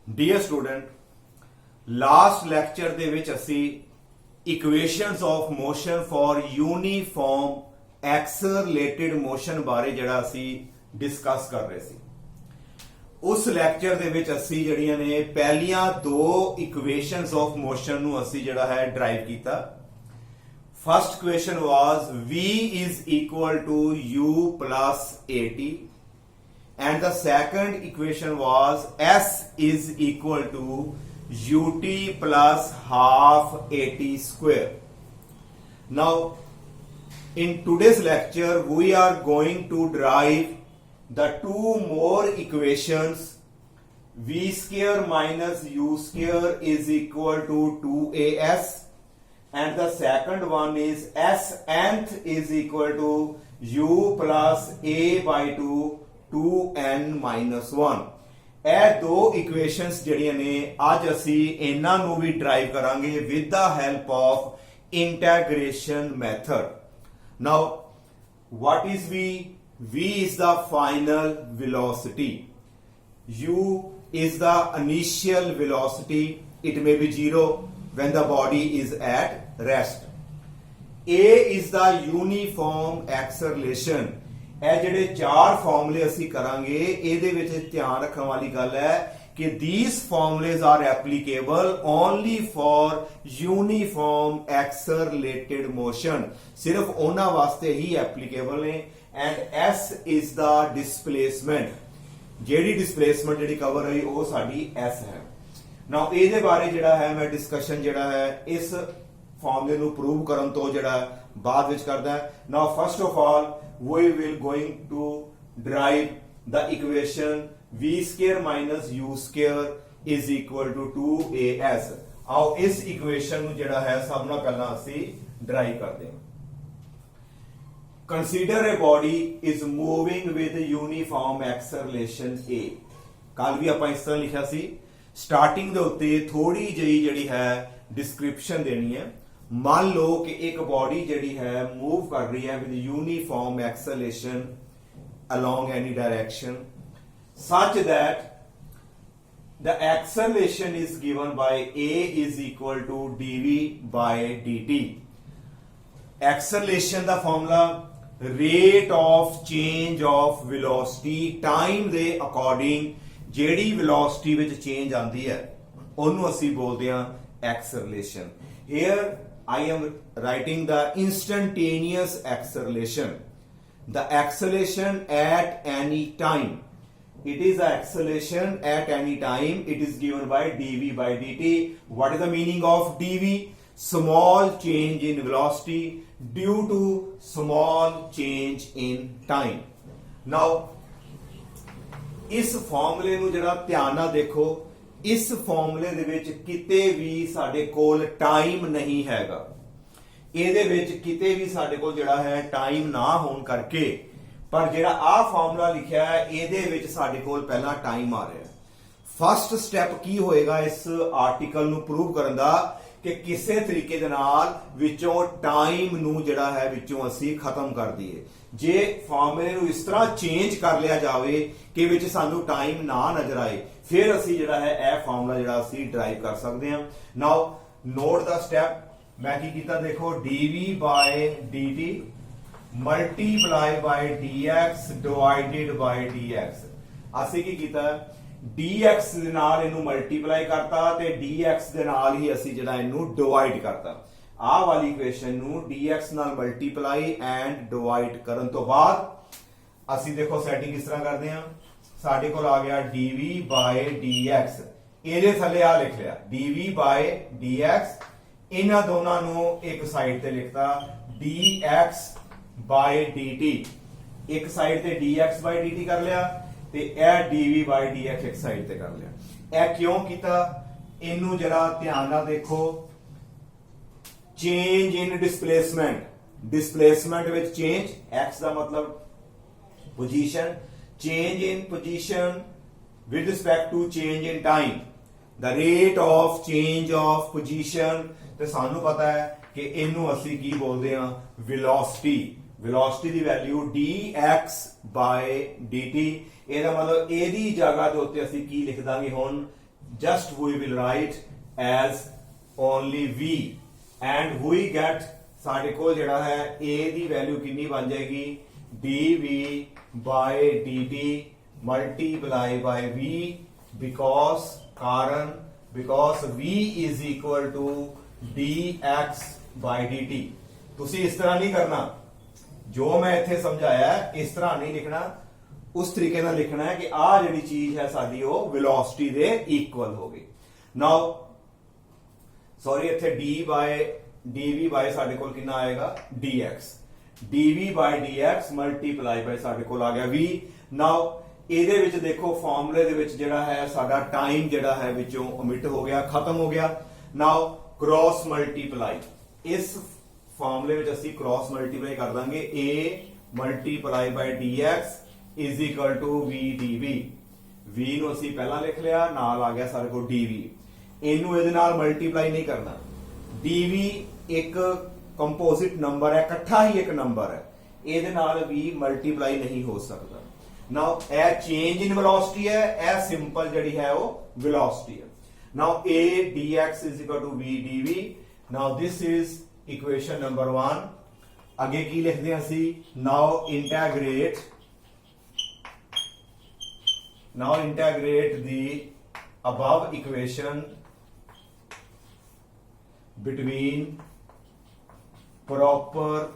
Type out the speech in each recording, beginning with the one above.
Dear student, last lecture ਦੇ ਵਿੱਚ ਅਸੀਂ equations of motion for uniform accelerated motion ਬਾਰੇ ਜਿਹੜਾ ਅਸੀਂ ਡਿਸਕਸ ਕਰ ਰਹੇ ਸੀ। ਉਸ ਲੈਕਚਰ ਦੇ ਵਿੱਚ ਅਸੀਂ ਜਿਹੜੀਆਂ ਨੇ ਪਹਿਲੀਆਂ ਦੋ equations of motion ਨੂੰ ਅਸੀਂ ਜਿਹੜਾ ਹੈ ਡਰਾਈਵ ਕੀਤਾ। First equation was V is equal to U plus AT and the second equation was S is equal to UT plus half AT square. Now in today's lecture we are going to derive the two more equations. V square minus U square is equal to 2AS and the second one is S nth is equal to U plus A by 2 2n minus 1. ਇਹ ਦੋ equations ਜਿਹੜੀਆਂ ਨੇ ਅੱਜ ਅਸੀਂ ਇਹਨਾਂ ਨੂੰ ਵੀ drive ਕਰਾਂਗੇ with the help of integration method. Now what is V? V is the final velocity. U is the initial velocity. It may be 0 when the body is at rest. A is the uniform acceleration. ਇਹ ਜਿਹੜੇ ਚਾਰ ਫਾਰਮੂਲੇ ਅਸੀਂ ਕਰਾਂਗੇ ਇਹਦੇ ਵਿੱਚ ਧਿਆਨ ਰੱਖਣ ਵਾਲੀ ਗੱਲ ਹੈ ਕਿ these formulas are applicable only for uniform accelerated motion. ਸਿਰਫ ਉਹਨਾਂ ਵਾਸਤੇ ਹੀ ਐਪਲੀਕੇਬਲ ਨੇ। and S is the displacement. ਜਿਹੜੀ displacement ਜਿਹੜੀ ਕਵਰ ਹੋਈ ਉਹ ਸਾਡੀ S ਹੈ। now ਇਹਦੇ ਬਾਰੇ ਜਿਹੜਾ ਹੈ ਮੈਂ ਡਿਸਕਸ਼ਨ ਜਿਹੜਾ ਹੈ ਇਸ ਫਾਰਮੂਲੇ ਨੂੰ ਪ੍ਰੂਵ ਕਰਨ ਤੋਂ ਜਿਹੜਾ ਬਾਅਦ ਵਿੱਚ ਕਰਦਾ ਹੈ। now first of all we will going to derive the equation V square minus U square is equal to 2AS. ਆਓ ਇਸ ਇਕੁਏਸ਼ਨ ਨੂੰ ਜਿਹੜਾ ਹੈ ਸਭ ਤੋਂ ਪਹਿਲਾਂ ਅਸੀਂ ਡਰਾਈਵ ਕਰਦੇ ਹਾਂ। Consider a body is moving with uniform acceleration A. ਕੱਲ ਵੀ ਆਪਾਂ ਇਸ ਤਰ੍ਹਾਂ ਲਿਖਿਆ ਸੀ। ਸਟਾਰਟਿੰਗ ਦੇ ਉੱਤੇ ਥੋੜੀ ਜਿਹੀ ਜਿਹੜੀ ਹੈ ਡਿਸਕ੍ਰਿਪਸ਼ਨ ਦੇਣੀ ਹੈ। मान लो कि एक बॉडी जड़ी है मूव कर रही है with uniform acceleration along any direction such that the acceleration is given by A is equal to dv by dt. Acceleration the formula rate of change of velocity time ਦੇ according ਜਿਹੜੀ velocity ਵਿੱਚ change ਆਂਦੀ ਹੈ ਉਹਨੂੰ ਅਸੀਂ ਬੋਲਦੇ ਹਾਂ acceleration. Here I am writing the instantaneous acceleration. The acceleration at any time. It is the acceleration at any time. It is given by dv by dt. What is the meaning of dv? Small change in velocity due to small change in time. Now, इस फॉर्मूले ਨੂੰ ਜਿਹੜਾ ਧਿਆਨ ਨਾਲ ਦੇਖੋ ਇਸ ਫਾਰਮੂਲੇ ਦੇ ਵਿੱਚ ਕਿਤੇ ਵੀ ਸਾਡੇ ਕੋਲ ਟਾਈਮ ਨਹੀਂ ਹੈਗਾ। ਇਹਦੇ ਵਿੱਚ ਕਿਤੇ ਵੀ ਸਾਡੇ ਕੋਲ ਜਿਹੜਾ ਹੈ ਟਾਈਮ ਨਾ ਹੋਣ ਕਰਕੇ ਪਰ ਜਿਹੜਾ ਆਹ ਫਾਰਮੂਲਾ ਲਿਖਿਆ ਹੈ ਇਹਦੇ ਵਿੱਚ ਸਾਡੇ ਕੋਲ ਪਹਿਲਾਂ ਟਾਈਮ ਆ ਰਿਹਾ। ਫਸਟ ਸਟੈਪ ਕੀ ਹੋਏਗਾ ਇਸ ਆਰਟੀਕਲ ਨੂੰ ਪ੍ਰੂਵ ਕਰਨ ਦਾ ਕਿ ਕਿਸੇ ਤਰੀਕੇ ਦੇ ਨਾਲ ਵਿੱਚੋਂ ਟਾਈਮ ਨੂੰ ਜਿਹੜਾ ਹੈ ਵਿੱਚੋਂ ਅਸੀਂ ਖਤਮ ਕਰ ਦਈਏ। ਜੇ ਫਾਰਮੂਲੇ ਨੂੰ ਇਸ ਤਰ੍ਹਾਂ ਚੇਂਜ ਕਰ ਲਿਆ ਜਾਵੇ ਕਿ ਵਿੱਚ ਸਾਨੂੰ ਟਾਈਮ ਨਾ ਨਜ਼ਰ ਆਏ ਫਿਰ ਅਸੀਂ ਜਿਹੜਾ ਹੈ ਇਹ ਫਾਰਮੂਲਾ ਜਿਹੜਾ ਅਸੀਂ ਡਰਾਈਵ ਕਰ ਸਕਦੇ ਹਾਂ। ਨਾਓ ਨੋਟ ਦਾ ਸਟੈਪ ਮੈਂ ਕੀ ਕੀਤਾ ਦੇਖੋ dv by dt multiply by dx divided by dx। ਅਸੀਂ ਕੀ ਕੀਤਾ dx ਦੇ ਨਾਲ ਇਹਨੂੰ ਮਲਟੀਪਲਾਈ ਕਰਤਾ ਤੇ dx ਦੇ ਨਾਲ ਹੀ ਅਸੀਂ ਜਿਹੜਾ ਇਹਨੂੰ ਡਿਵਾਈਡ ਕਰਤਾ। ਆਹ ਵਾਲੀ ਇਕੁਏਸ਼ਨ ਨੂੰ dx ਨਾਲ ਮਲਟੀਪਲਾਈ ਐਂਡ ਡਿਵਾਈਡ ਕਰਨ ਤੋਂ ਬਾਅਦ ਅਸੀਂ ਦੇਖੋ ਸੈਟਿੰਗ ਕਿਸ ਤਰ੍ਹਾਂ ਕਰਦੇ ਹਾਂ। ਸਾਡੇ ਕੋਲ ਆ ਗਿਆ dv by dx ਇਹਦੇ ਥੱਲੇ ਆ ਲਿਖ ਲਿਆ dv by dx ਇਹਨਾਂ ਦੋਨਾਂ ਨੂੰ ਇੱਕ ਸਾਈਡ ਤੇ ਲਿਖਤਾ dx by dt ਇੱਕ ਸਾਈਡ ਤੇ dx by dt ਕਰ ਲਿਆ ਤੇ ਇਹ dv by dx ਇੱਕ ਸਾਈਡ ਤੇ ਕਰ ਲਿਆ। ਇਹ ਕਿਉਂ ਕੀਤਾ ਇਹਨੂੰ ਜਰਾ ਧਿਆਨ ਨਾਲ ਦੇਖੋ। ਚੇਂਜ ਇਨ ਡਿਸਪਲੇਸਮੈਂਟ ਵਿੱਚ ਚੇਂਜ x ਦਾ ਮਤਲਬ position change in position with respect to change in time. The rate of change of position ਤੇ ਸਾਨੂੰ ਪਤਾ ਹੈ ਕਿ ਇਹਨੂੰ ਅਸੀਂ ਕੀ ਬੋਲਦੇ ਹਾਂ velocity. velocity the value dx by dt ਇਹਦਾ ਮਤਲਬ ਇਹਦੀ ਜਗ੍ਹਾ ਦੇ ਉੱਤੇ ਅਸੀਂ ਕੀ ਲਿਖ ਦਾਂਗੇ ਹੁਣ just we will write as only v and we get ਸਾਡੇ ਕੋਲ ਜਿਹੜਾ ਹੈ a ਦੀ ਵੈਲਿਊ ਕਿੰਨੀ ਬਣ ਜਾਏਗੀ dv by dt multiply by v because v is equal to dx by dt ਤੁਸੀਂ ਇਸ ਤਰ੍ਹਾਂ ਨਹੀਂ ਕਰਨਾ ਜੋ ਮੈਂ ਇੱਥੇ ਸਮਝਾਇਆ ਇਸ ਤਰ੍ਹਾਂ ਨਹੀਂ ਲਿਖਣਾ ਉਸ ਤਰੀਕੇ ਨਾਲ ਲਿਖਣਾ ਹੈ ਕਿ ਆਹ ਜਿਹੜੀ ਚੀਜ਼ ਹੈ ਸਾਡੀ ਉਹ ਵੈਲੋਸਿਟੀ ਦੇ ਇਕੁਅਲ ਹੋ ਗਈ ਨਾਓ ਸੌਰੀ ਇੱਥੇ dv by ਸਾਡੇ ਕੋਲ ਕਿੰਨਾ ਆਏਗਾ dx dv by dx multiply by ਸਾਡੇ ਕੋਲ ਆ ਗਿਆ v ਨਾਓ ਇਹਦੇ ਵਿੱਚ ਦੇਖੋ ਫਾਰਮੂਲੇ ਦੇ ਵਿੱਚ ਜਿਹੜਾ ਹੈ ਸਾਡਾ ਟਾਈਮ ਜਿਹੜਾ ਹੈ ਵਿੱਚੋਂ ਓਮਿਟ ਹੋ ਗਿਆ ਖਤਮ ਹੋ ਗਿਆ ਨਾਓ ਕ੍ਰਾਸ ਮਲਟੀਪਲਾਈ ਇਸ ਫਾਰਮੂਲੇ ਵਿੱਚ ਅਸੀਂ ਕ੍ਰਾਸ ਮਲਟੀਪਲਾਈ ਕਰ ਦਾਂਗੇ a multiply by dx is equal to v dv v ਨੂੰ ਅਸੀਂ ਪਹਿਲਾਂ ਲਿਖ ਲਿਆ ਨਾਲ ਆ ਗਿਆ ਸਾਡੇ ਕੋਲ dv ਇਹਨੂੰ ਇਹਦੇ ਨਾਲ ਮਲਟੀਪਲਾਈ ਨਹੀਂ ਕਰਨਾ dv ਇੱਕ ਕੰਪੋਜ਼ਿਟ ਨੰਬਰ ਹੈ ਇਕੱਠਾ ਹੀ ਇੱਕ ਨੰਬਰ ਹੈ ਇਹਦੇ ਨਾਲ ਵੀ ਮਲਟੀਪਲਾਈ ਨਹੀਂ ਹੋ ਸਕਦਾ ਨਾਓ ਇਹ ਚੇਂਜ ਇਨ ਵੈਲੋਸਿਟੀ ਹੈ ਇਹ ਸਿੰਪਲ ਜਿਹੜੀ ਹੈ ਉਹ ਵੈਲੋਸਿਟੀ ਹੈ ਨਾਓ a dx is equal to v dv now this is equation number 1 ਅੱਗੇ ਕੀ ਲਿਖਦੇ ਹਾਂ ਅਸੀਂ now integrate the above equation between proper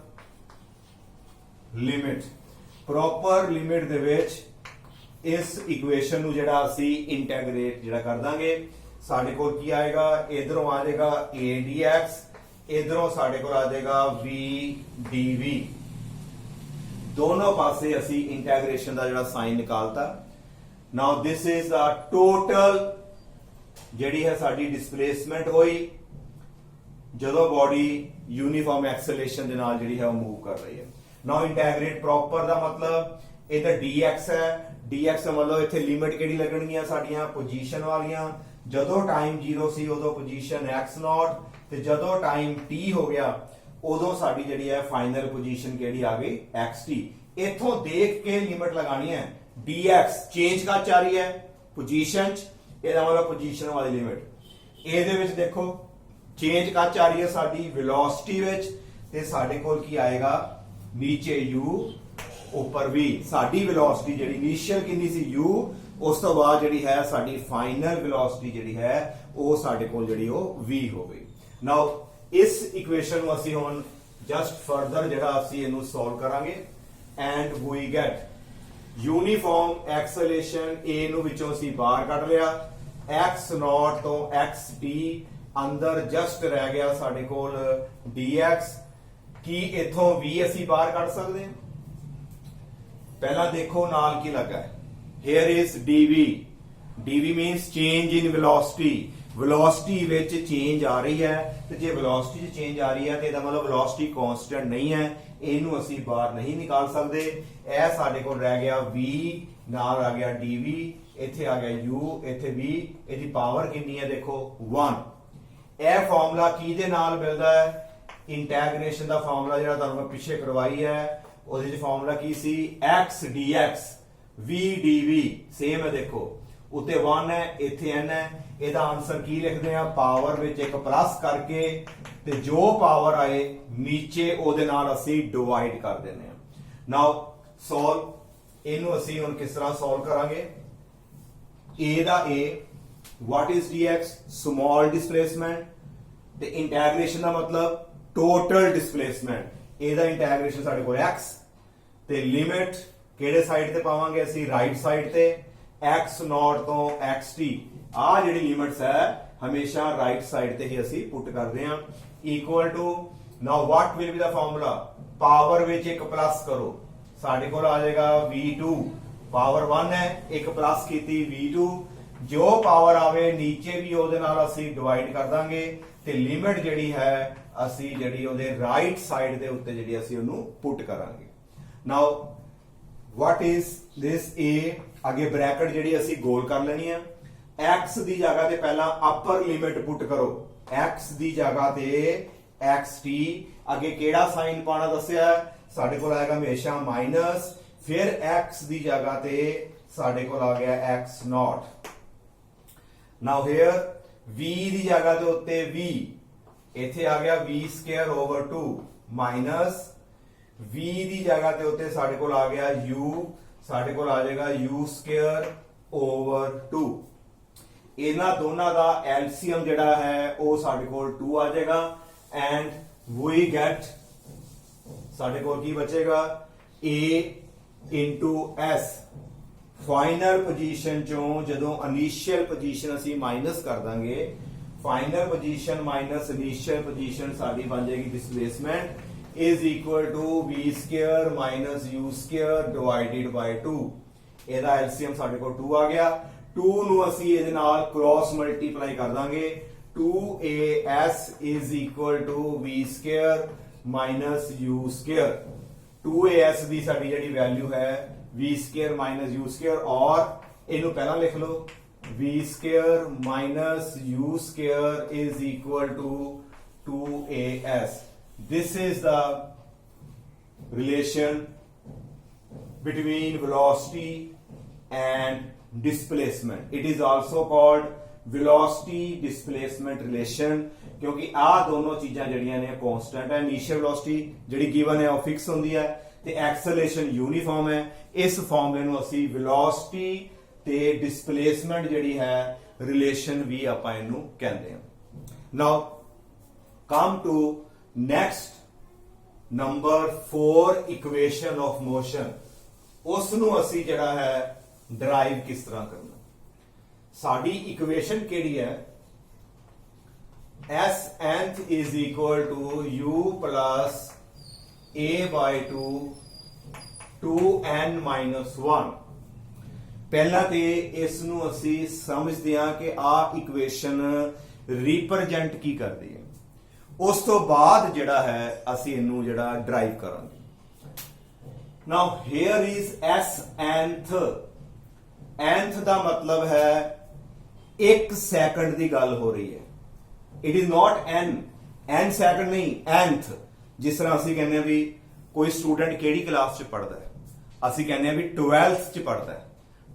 limit ਦੇ ਵਿੱਚ ਇਸ ਇਕੁਏਸ਼ਨ ਨੂੰ ਜਿਹੜਾ ਅਸੀਂ ਇੰਟੈਗਰੇਟ ਜਿਹੜਾ ਕਰ ਦਾਂਗੇ ਸਾਡੇ ਕੋਲ ਕੀ ਆਏਗਾ ਇਧਰੋਂ ਆ ਜਾਏਗਾ a dx ਇਧਰੋਂ ਸਾਡੇ ਕੋਲ ਆ ਜਾਏਗਾ v dv ਦੋਨੋਂ ਪਾਸੇ ਅਸੀਂ ਇੰਟੈਗਰੇਸ਼ਨ ਦਾ ਜਿਹੜਾ sign ਨਿਕਾਲਤਾ now this is the total ਜਿਹੜੀ ਹੈ ਸਾਡੀ ਡਿਸਪਲੇਸਮੈਂਟ ਹੋਈ ਜਦੋਂ ਬਾਡੀ ਯੂਨੀਫਾਰਮ ਐਕਸਲਰੇਸ਼ਨ ਦੇ ਨਾਲ ਜਿਹੜੀ ਹੈ ਉਹ ਮੂਵ ਕਰ ਰਹੀ ਹੈ now integrate proper ਦਾ ਮਤਲਬ ਇਹ ਤਾਂ dx ਹੈ dx ਦਾ ਮਤਲਬ ਇੱਥੇ ਲਿਮਿਟ ਕਿਹੜੀ ਲੱਗਣਗੀਆਂ ਸਾਡੀਆਂ ਪੋਜੀਸ਼ਨ ਵਾਲੀਆਂ ਜਦੋਂ ਟਾਈਮ 0 ਸੀ ਉਦੋਂ ਪੋਜੀਸ਼ਨ x0 ਤੇ ਜਦੋਂ ਟਾਈਮ t ਹੋ ਗਿਆ ਉਦੋਂ ਸਾਡੀ ਜਿਹੜੀ ਹੈ ਫਾਈਨਲ ਪੋਜੀਸ਼ਨ ਕਿਹੜੀ ਆ ਗਈ xt ਇੱਥੋਂ ਦੇਖ ਕੇ ਲਿਮਿਟ ਲਗਾਣੀ ਹੈ dx ਚੇਂਜ ਕਰ ਚਾ ਰਹੀ ਹੈ ਪੋਜੀਸ਼ਨ ਚ ਇਹਦਾ ਮਤਲਬ ਪੋਜੀਸ਼ਨ ਵਾਲੀ ਲਿਮਿਟ ਇਹਦੇ ਵਿੱਚ ਦੇਖੋ ਚੇਂਜ ਕਰ ਚਾ ਰਹੀ ਹੈ ਸਾਡੀ ਵੈਲੋਸਿਟੀ ਵਿੱਚ ਤੇ ਸਾਡੇ ਕੋਲ ਕੀ ਆਏਗਾ ਨੀਚੇ u ਉੱਪਰ v ਸਾਡੀ ਵੈਲੋਸਿਟੀ ਜਿਹੜੀ ਇਨੀਸ਼ੀਅਲ ਕਿੰਨੀ ਸੀ u ਉਸ ਤੋਂ ਬਾਅਦ ਜਿਹੜੀ ਹੈ ਸਾਡੀ ਫਾਈਨਲ ਵੈਲੋਸਿਟੀ ਜਿਹੜੀ ਹੈ ਉਹ ਸਾਡੇ ਕੋਲ ਜਿਹੜੀ ਉਹ v ਹੋ ਗਈ ਨਾਓ ਇਸ ਇਕੁਏਸ਼ਨ ਨੂੰ ਅਸੀਂ ਹੁਣ ਜਸਟ ਫਰਦਰ ਜਿਹੜਾ ਅਸੀਂ ਇਹਨੂੰ ਸੋਲਵ ਕਰਾਂਗੇ and we get uniform acceleration a ਨੂੰ ਵਿੱਚੋਂ ਅਸੀਂ ਬਾਹਰ ਕੱਢ ਲਿਆ x0 ਤੋਂ xt ਅੰਦਰ ਜਸਟ ਰਹਿ ਗਿਆ ਸਾਡੇ ਕੋਲ dx ਕੀ ਇਥੋਂ v ਅਸੀਂ ਬਾਹਰ ਕੱਢ ਸਕਦੇ ਹਾਂ ਪਹਿਲਾਂ ਦੇਖੋ ਨਾਲ ਕੀ ਲੱਗਾ ਹੈ here is dv means change in velocity ਵਿੱਚ ਚੇਂਜ ਆ ਰਹੀ ਹੈ ਤੇ ਜੇ velocity 'ਚ ਚੇਂਜ ਆ ਰਹੀ ਹੈ ਤੇ ਇਹਦਾ ਮਤਲਬ velocity constant ਨਹੀਂ ਹੈ ਇਹਨੂੰ ਅਸੀਂ ਬਾਹਰ ਨਹੀਂ ਨਿਕਾਲ ਸਕਦੇ ਇਹ ਸਾਡੇ ਕੋਲ ਰਹਿ ਗਿਆ v ਨਾਲ ਆ ਗਿਆ dv ਇੱਥੇ ਆ ਗਿਆ u ਇੱਥੇ v ਇਹਦੀ ਪਾਵਰ ਕਿੰਨੀ ਹੈ ਦੇਖੋ 1 ਇਹ ਫਾਰਮੂਲਾ ਕਿਹਦੇ ਨਾਲ ਮਿਲਦਾ ਹੈ ਇੰਟੈਗ੍ਰੇਸ਼ਨ ਦਾ ਫਾਰਮੂਲਾ ਜਿਹੜਾ ਤੁਹਾਨੂੰ ਮੈਂ ਪਿੱਛੇ ਕਰਵਾਈ ਹੈ ਉਹਦੇ ਵਿੱਚ ਫਾਰਮੂਲਾ ਕੀ ਸੀ x dx v dv same ਹੈ ਦੇਖੋ ਉੱਤੇ 1 ਹੈ ਇੱਥੇ n ਹੈ ਇਹਦਾ ਆਨਸਰ ਕੀ ਲਿਖਦੇ ਆ ਪਾਵਰ ਵਿੱਚ ਇੱਕ ਪਲੱਸ ਕਰਕੇ ਤੇ ਜੋ ਪਾਵਰ ਆਏ ਨੀਚੇ ਉਹਦੇ ਨਾਲ ਅਸੀਂ ਡਿਵਾਈਡ ਕਰ ਦਿੰਦੇ ਆ ਨਾਓ ਸੋਲਵ ਇਹਨੂੰ ਅਸੀਂ ਹੁਣ ਕਿਸ ਤਰ੍ਹਾਂ ਸੋਲਵ ਕਰਾਂਗੇ a the a what is dx small displacement ਤੇ ਇੰਟੈਗ੍ਰੇਸ਼ਨ ਦਾ ਮਤਲਬ ਟੋਟਲ ਡਿਸਪਲੇਸਮੈਂਟ ਇਹਦਾ ਇੰਟੈਗ੍ਰੇਸ਼ਨ ਸਾਡੇ ਕੋਲ x ਤੇ ਲਿਮਿਟ ਕਿਹੜੇ ਸਾਈਡ ਤੇ ਪਾਵਾਂਗੇ ਅਸੀਂ ਰਾਈਟ ਸਾਈਡ ਤੇ x0 ਤੋਂ xt ਆ ਜਿਹੜੀ ਲਿਮਿਟਸ ਹੈ ਹਮੇਸ਼ਾ ਰਾਈਟ ਸਾਈਡ ਤੇ ਹੀ ਅਸੀਂ ਪੁੱਟ ਕਰਦੇ ਹਾਂ equal to now what will be the formula power ਵਿੱਚ ਇੱਕ ਪਲੱਸ ਕਰੋ ਸਾਡੇ ਕੋਲ ਆ ਜਾਏਗਾ v2 ਪਾਵਰ 1 ਹੈ ਇੱਕ ਪਲੱਸ ਕੀਤੀ v2 ਜੋ ਪਾਵਰ ਆਵੇ ਨੀਚੇ ਵੀ ਉਹਦੇ ਨਾਲ ਅਸੀਂ ਡਿਵਾਈਡ ਕਰ ਦਾਂਗੇ ਤੇ ਲਿਮਿਟ ਜਿਹੜੀ ਹੈ ਅਸੀਂ ਜਿਹੜੀ ਉਹਦੇ ਰਾਈਟ ਸਾਈਡ ਦੇ ਉੱਤੇ ਜਿਹੜੀ ਅਸੀਂ ਉਹਨੂੰ ਪੁੱਟ ਕਰਾਂਗੇ ਨਾਓ what is this a ਅੱਗੇ ਬ੍ਰੈਕਟ ਜਿਹੜੀ ਅਸੀਂ ਗੋਲ ਕਰ ਲੈਣੀ ਆ x ਦੀ ਜਗ੍ਹਾ ਤੇ ਪਹਿਲਾਂ ਅਪਰ ਲਿਮਿਟ ਪੁੱਟ ਕਰੋ x ਦੀ ਜਗ੍ਹਾ ਤੇ xt ਅੱਗੇ ਕਿਹੜਾ ਸਾਈਨ ਪਾਣਾ ਦੱਸਿਆ ਸਾਡੇ ਕੋਲ ਆਏਗਾ ਹਮੇਸ਼ਾ ਮਾਈਨਸ ਫਿਰ x ਦੀ ਜਗ੍ਹਾ ਤੇ ਸਾਡੇ ਕੋਲ ਆ ਗਿਆ x0 ਨਾਓ ਹੇਅਰ v ਦੀ ਜਗ੍ਹਾ ਦੇ ਉੱਤੇ v, ਇੱਥੇ ਆ ਗਿਆ v square over 2 minus v ਦੀ ਜਗ੍ਹਾ ਦੇ ਉੱਤੇ ਸਾਡੇ ਕੋਲ ਆ ਗਿਆ u, ਸਾਡੇ ਕੋਲ ਆ ਜਾਏਗਾ u ਸਕੁਅਰ ਓਵਰ 2। ਇਹਨਾਂ ਦੋਨਾਂ ਦਾ ਐਲਸੀਐਮ ਜਿਹੜਾ ਹੈ ਉਹ ਸਾਡੇ ਕੋਲ 2 ਆ ਜਾਏਗਾ ਐਂਡ ਵੀ ਗੈਟ ਸਾਡੇ ਕੋਲ ਕੀ ਬਚੇਗਾ a into s। Final position ਚੋਂ ਜਦੋਂ ਇਨੀਸ਼ੀਅਲ ਪੋਜੀਸ਼ਨ ਅਸੀਂ ਮਾਈਨਸ ਕਰ ਦਾਂਗੇ, final position minus initial position ਸਾਡੀ ਬਣ ਜਾਏਗੀ displacement is equal to v square minus u square divided by 2। ਇਹਦਾ ਐਲਸੀਐਮ ਸਾਡੇ ਕੋਲ 2 ਆ ਗਿਆ। 2 ਨੂੰ ਅਸੀਂ ਇਹਦੇ ਨਾਲ ਕ੍ਰਾਸ ਮਲਟੀਪਲਾਈ ਕਰ ਦਾਂਗੇ, 2as is equal to v square minus u square। 2as ਦੀ ਸਾਡੀ ਜਿਹੜੀ ਵੈਲਿਊ ਹੈ v square minus u square, ਔਰ ਇਹਨੂੰ ਪਹਿਲਾਂ ਲਿਖ ਲਓ v square minus u square is equal to 2as। This is the relation between velocity and displacement। It is also called velocity displacement relation, क्योंकि आ दोनों चीजां जड़ियां ने कांस्टेंट है। इनिशियल वेलोसिटी ਜਿਹੜੀ गिवन है वो फिक्स होंदी है ਤੇ एक्सेलरेशन यूनिफॉर्म है। इस फॉर्मूले ਨੂੰ ਅਸੀਂ velocity ਤੇ displacement ਜਿਹੜੀ ਹੈ relation ਵੀ ਆਪਾਂ ਇਹਨੂੰ ਕਹਿੰਦੇ ਹਾਂ। now come to next number 4 equation of motion। ਉਸ ਨੂੰ ਅਸੀਂ ਜਿਹੜਾ ਹੈ ਡਰਾਈਵ ਕਿਸ ਤਰ੍ਹਾਂ ਕਰਨਾ। ਸਾਡੀ ਇਕੁਏਸ਼ਨ ਕਿਹੜੀ ਹੈ s nth is equal to u plus a by 2 2n minus 1। ਪਹਿਲਾਂ ਤੇ ਇਸ ਨੂੰ ਅਸੀਂ ਸਮਝਦੇ ਹਾਂ ਕਿ ਆ ਇਕੁਏਸ਼ਨ ਰਿਪਰੈਜ਼ੈਂਟ ਕੀ ਕਰਦੀ ਹੈ, ਉਸ ਤੋਂ ਬਾਅਦ ਜਿਹੜਾ ਹੈ ਅਸੀਂ ਇਹਨੂੰ ਜਿਹੜਾ ਡਰਾਈਵ ਕਰਾਂਗੇ। now here is s nth। nth ਦਾ ਮਤਲਬ ਹੈ 1 ਸੈਕਿੰਡ ਦੀ ਗੱਲ ਹੋ ਰਹੀ ਹੈ। It is not n second ਨਹੀਂ, nth। ਜਿਸ ਤਰ੍ਹਾਂ ਅਸੀਂ ਕਹਿੰਦੇ ਆ ਵੀ ਕੋਈ ਸਟੂਡੈਂਟ ਕਿਹੜੀ ਕਲਾਸ 'ਚ ਪੜ੍ਹਦਾ ਹੈ, ਅਸੀਂ ਕਹਿੰਦੇ ਆ ਵੀ 12th 'ਚ ਪੜ੍ਹਦਾ ਹੈ।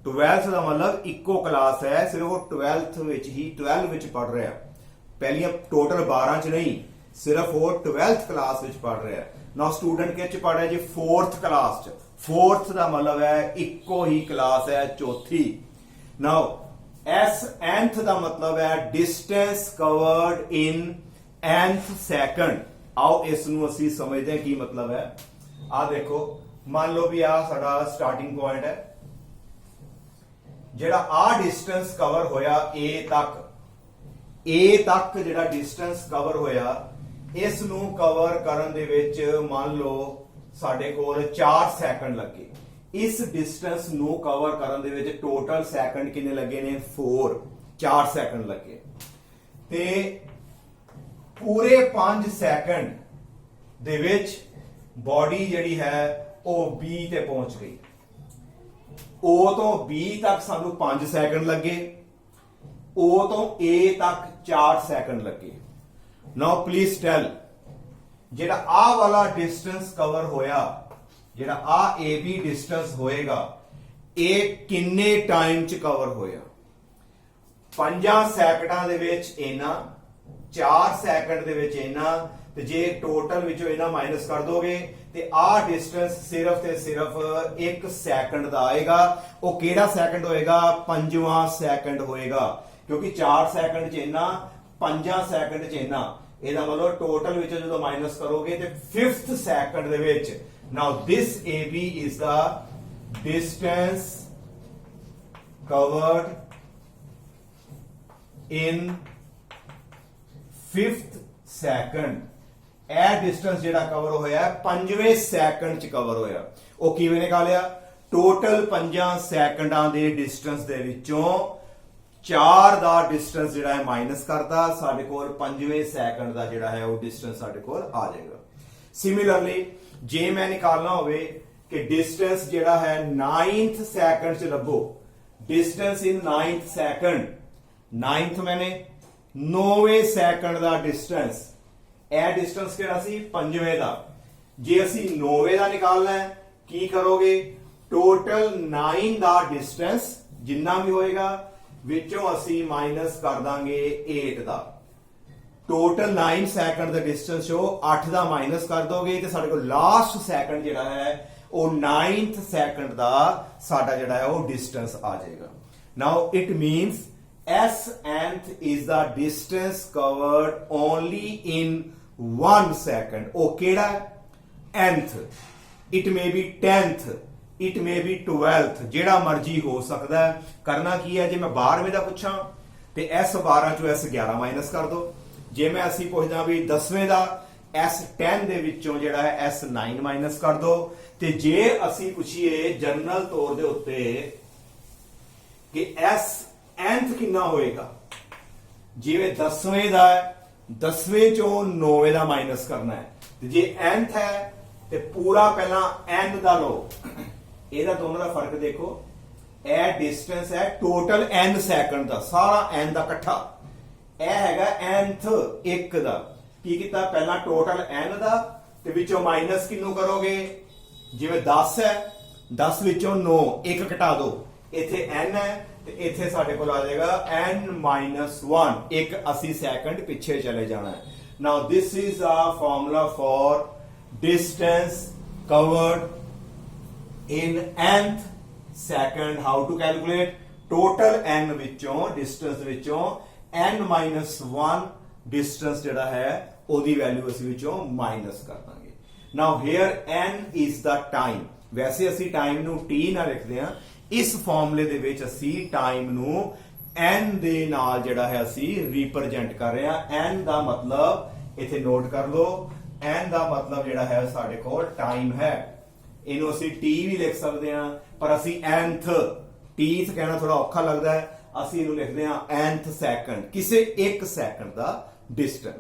12th ਦਾ ਮਤਲਬ ਇੱਕੋ ਕਲਾਸ ਹੈ, ਸਿਰਫ ਉਹ 12th ਵਿੱਚ ਹੀ 12 ਵਿੱਚ ਪੜ੍ਹ ਰਿਹਾ, ਪਹਿਲੀਆਂ ਟੋਟਲ 12 'ਚ ਨਹੀਂ, ਸਿਰਫ ਉਹ 12th ਕਲਾਸ ਵਿੱਚ ਪੜ੍ਹ ਰਿਹਾ। ਨਾ ਸਟੂਡੈਂਟ ਕਿਹ 'ਚ ਪੜ੍ਹ ਰਿਹਾ ਜੀ 4th ਕਲਾਸ 'ਚ। 4th ਦਾ ਮਤਲਬ ਹੈ ਇੱਕੋ ਹੀ ਕਲਾਸ ਹੈ, ਚੌਥੀ। ਨਾਓ s nth ਦਾ ਮਤਲਬ ਹੈ ਡਿਸਟੈਂਸ ਕਵਰਡ ਇਨ nth ਸੈਕਿੰਡ। ਆਓ ਇਸ ਨੂੰ ਅਸੀਂ ਸਮਝਦੇ ਹਾਂ ਕੀ ਮਤਲਬ ਹੈ। ਆ ਦੇਖੋ, ਮੰਨ ਲਓ ਵੀ ਆ ਸਾਡਾ ਸਟਾਰਟਿੰਗ ਪੁਆਇੰਟ ਹੈ, ਜਿਹੜਾ ਆ ਡਿਸਟੈਂਸ ਕਵਰ ਹੋਇਆ a ਤੱਕ ਜਿਹੜਾ ਡਿਸਟੈਂਸ ਕਵਰ ਹੋਇਆ, ਇਸ ਨੂੰ ਕਵਰ ਕਰਨ ਦੇ ਵਿੱਚ ਮੰਨ ਲਓ ਸਾਡੇ ਕੋਲ 4 ਸੈਕਿੰਡ ਲੱਗੇ। ਇਸ ਡਿਸਟੈਂਸ ਨੂੰ ਕਵਰ ਕਰਨ ਦੇ ਵਿੱਚ ਟੋਟਲ ਸੈਕਿੰਡ ਕਿੰਨੇ ਲੱਗੇ ਨੇ 4 ਸੈਕਿੰਡ ਲੱਗੇ। ਤੇ ਪੂਰੇ 5 ਸੈਕਿੰਡ ਦੇ ਵਿੱਚ ਬਾਡੀ ਜਿਹੜੀ ਹੈ ਉਹ B ਤੇ ਪਹੁੰਚ ਗਈ। O ਤੋਂ B ਤੱਕ ਸਾਨੂੰ 5 ਸੈਕਿੰਡ ਲੱਗੇ, O ਤੋਂ A ਤੱਕ 4 ਸੈਕਿੰਡ ਲੱਗੇ। ਨਾਓ ਪਲੀਜ਼ ਟੈਲ, ਜਿਹੜਾ ਆਹ ਵਾਲਾ ਡਿਸਟੈਂਸ ਕਵਰ ਹੋਇਆ, ਜਿਹੜਾ ਆ AB ਡਿਸਟੈਂਸ ਹੋਏਗਾ, ਇਹ ਕਿੰਨੇ ਟਾਈਮ ਚ ਕਵਰ ਹੋਇਆ? 5 ਸੈਕਿੰਡਾਂ ਦੇ ਵਿੱਚ ਇਹਨਾਂ, 4 ਸੈਕਿੰਡ ਦੇ ਵਿੱਚ ਇਹਨਾਂ, ਤੇ ਜੇ ਟੋਟਲ ਵਿੱਚੋਂ ਇਹਨਾਂ ਮਾਈਨਸ ਕਰ ਦੋਗੇ ਤੇ ਆਹ ਡਿਸਟੈਂਸ ਸਿਰਫ ਤੇ ਸਿਰਫ 1 ਸੈਕਿੰਡ ਦਾ ਆਏਗਾ। ਉਹ ਕਿਹੜਾ ਸੈਕਿੰਡ ਹੋਏਗਾ? 5ਵਾਂ ਸੈਕਿੰਡ ਹੋਏਗਾ, ਕਿਉਂਕਿ 4 ਸੈਕਿੰਡ ਚ ਇਹਨਾਂ, 5 ਸੈਕਿੰਡ ਚ ਇਹਨਾਂ। ਇਹਦਾ ਮਤਲਬ ਟੋਟਲ ਵਿੱਚ ਜਦੋਂ ਮਾਈਨਸ ਕਰੋਗੇ ਤੇ 5th ਸੈਕਿੰਡ ਦੇ ਵਿੱਚ। ਨਾਓ ਦਿਸ AB is the distance covered in 5th second। ਇਹ ਡਿਸਟੈਂਸ ਜਿਹੜਾ ਕਵਰ ਹੋਇਆ 5ਵੇਂ ਸੈਕਿੰਡ ਚ ਕਵਰ ਹੋਇਆ। ਉਹ ਕਿਵੇਂ ਨਿਕਾਲਿਆ? ਟੋਟਲ 5 ਸੈਕਿੰਡਾਂ ਦੇ ਡਿਸਟੈਂਸ ਦੇ ਵਿੱਚੋਂ 4 ਦਾ ਡਿਸਟੈਂਸ ਜਿਹੜਾ ਹੈ ਮਾਈਨਸ ਕਰਤਾ, ਸਾਡੇ ਕੋਲ 5ਵੇਂ ਸੈਕਿੰਡ ਦਾ ਜਿਹੜਾ ਹੈ ਉਹ ਡਿਸਟੈਂਸ ਸਾਡੇ ਕੋਲ ਆ ਜਾਏਗਾ। ਸਿਮਿਲਰਲੀ ਜੇ ਮੈਂ ਨਿਕਾਲਣਾ ਹੋਵੇ ਕਿ ਡਿਸਟੈਂਸ ਜਿਹੜਾ ਹੈ 9th ਸੈਕਿੰਡ ਚ ਲੱਭੋ, ਡਿਸਟੈਂਸ ਇਨ 9th ਸੈਕਿੰਡ, 9th ਮੈਨੇ 9ਵੇਂ ਸੈਕਿੰਡ ਦਾ ਡਿਸਟੈਂਸ। ਇਹ ਡਿਸਟੈਂਸ ਕਿਹੜਾ ਸੀ? 5ਵੇਂ ਦਾ। ਜੇ ਅਸੀਂ 9ਵੇਂ ਦਾ ਨਿਕਾਲਣਾ ਹੈ, ਕੀ ਕਰੋਗੇ? ਟੋਟਲ 9 ਦਾ ਡਿਸਟੈਂਸ ਜਿੰਨਾ ਵੀ ਹੋਏਗਾ ਵਿੱਚੋਂ ਅਸੀਂ ਮਾਈਨਸ ਕਰ ਦਾਂਗੇ 8 ਦਾ। ਟੋਟਲ 9 ਸੈਕਿੰਡ ਦਾ ਡਿਸਟੈਂਸ ਚੋਂ 8 ਦਾ ਮਾਈਨਸ ਕਰ ਦੋਗੇ ਤੇ ਸਾਡੇ ਕੋਲ ਲਾਸਟ ਸੈਕਿੰਡ ਜਿਹੜਾ ਹੈ ਉਹ 9th ਸੈਕਿੰਡ ਦਾ ਸਾਡਾ ਜਿਹੜਾ ਹੈ ਉਹ ਡਿਸਟੈਂਸ ਆ ਜਾਏਗਾ। ਨਾਓ it means s nth is the distance covered only in 1 second। ਉਹ ਕਿਹੜਾ ਹੈ? nth। it may be 10th, it may be 12th, ਜਿਹੜਾ ਮਰਜੀ ਹੋ ਸਕਦਾ ਹੈ। ਕਰਨਾ ਕੀ ਹੈ, ਜੇ ਮੈਂ 12ਵੇਂ ਦਾ ਪੁੱਛਾਂ ਤੇ S12 ਚੋਂ S11 ਮਾਈਨਸ ਕਰ ਦੋ। ਜੇ ਮੈਂ ਅਸੀਂ ਪੁੱਛਦਾ ਵੀ 10ਵੇਂ ਦਾ S10 ਦੇ ਵਿੱਚੋਂ ਜਿਹੜਾ ਹੈ S9 ਮਾਈਨਸ ਕਰ ਦੋ। ਤੇ ਜੇ ਅਸੀਂ ਪੁੱਛੀਏ ਜਨਰਲ ਤੌਰ ਦੇ ਉੱਤੇ ਕਿ S nth ਕਿੰਨਾ ਹੋਏਗਾ, ਜਿਵੇਂ 10ਵੇਂ ਦਾ ਹੈ 10ਵੇਂ ਚੋਂ 9ਵੇਂ ਦਾ ਮਾਈਨਸ ਕਰਨਾ ਹੈ। ਤੇ ਜੇ nth ਹੈ ਤੇ ਪੂਰਾ ਪਹਿਲਾਂ n ਦਾ ਲਓ। ਇਹਦਾ ਦੋਨਾਂ ਦਾ ਫਰਕ ਦੇਖੋ, ਇਹ ਡਿਸਟੈਂਸ ਹੈ ਟੋਟਲ n ਸੈਕਿੰਡ ਦਾ, ਸਾਰਾ n ਦਾ ਇਕੱਠਾ। ਇਹ ਹੈਗਾ nth 1 ਦਾ। ਕੀ ਕੀਤਾ, ਪਹਿਲਾਂ ਟੋਟਲ n ਦਾ ਤੇ ਵਿੱਚੋਂ ਮਾਈਨਸ ਕਿੰਨੂੰ ਕਰੋਗੇ, ਜਿਵੇਂ 10 ਹੈ 10 ਵਿੱਚੋਂ 9 1 ਘਟਾ ਦਿਓ, ਇੱਥੇ n ਹੈ ਤੇ ਇੱਥੇ ਸਾਡੇ ਕੋਲ ਆ ਜਾਏਗਾ n-1, ਇੱਕ ਅਸੀਂ ਸੈਕਿੰਡ ਪਿੱਛੇ ਚਲੇ ਜਾਣਾ ਹੈ। Now this is a formula for distance covered in nth second। how to calculate? total n ਵਿੱਚੋਂ distance ਵਿੱਚੋਂ n-1 distance ਜਿਹੜਾ ਹੈ ਉਹਦੀ ਵੈਲਿਊ ਅਸੀਂ ਵਿੱਚੋਂ ਮਾਈਨਸ ਕਰ ਦਾਂਗੇ। now here n is the time। ਵੈਸੇ ਅਸੀਂ ਟਾਈਮ ਨੂੰ t ਨਾਲ ਲਿਖਦੇ ਹਾਂ, ਇਸ ਫਾਰਮੂਲੇ ਦੇ ਵਿੱਚ ਅਸੀਂ ਟਾਈਮ ਨੂੰ n ਦੇ ਨਾਲ ਜਿਹੜਾ ਹੈ ਅਸੀਂ ਰਿਪਰੈਜ਼ੈਂਟ ਕਰ ਰਹੇ ਹਾਂ। n ਦਾ ਮਤਲਬ ਇੱਥੇ ਨੋਟ ਕਰ ਲਓ, n ਦਾ ਮਤਲਬ ਜਿਹੜਾ ਹੈ ਸਾਡੇ ਕੋਲ ਟਾਈਮ ਹੈ। ਇਹਨੂੰ ਅਸੀਂ t ਵੀ ਲਿਖ ਸਕਦੇ ਹਾਂ, ਪਰ ਅਸੀਂ nth tth ਕਹਿਣਾ ਥੋੜਾ ਔਖਾ ਲੱਗਦਾ ਹੈ, ਅਸੀਂ ਇਹਨੂੰ ਲਿਖਦੇ ਹਾਂ nth ਸੈਕਿੰਡ, ਕਿਸੇ 1 second the distance.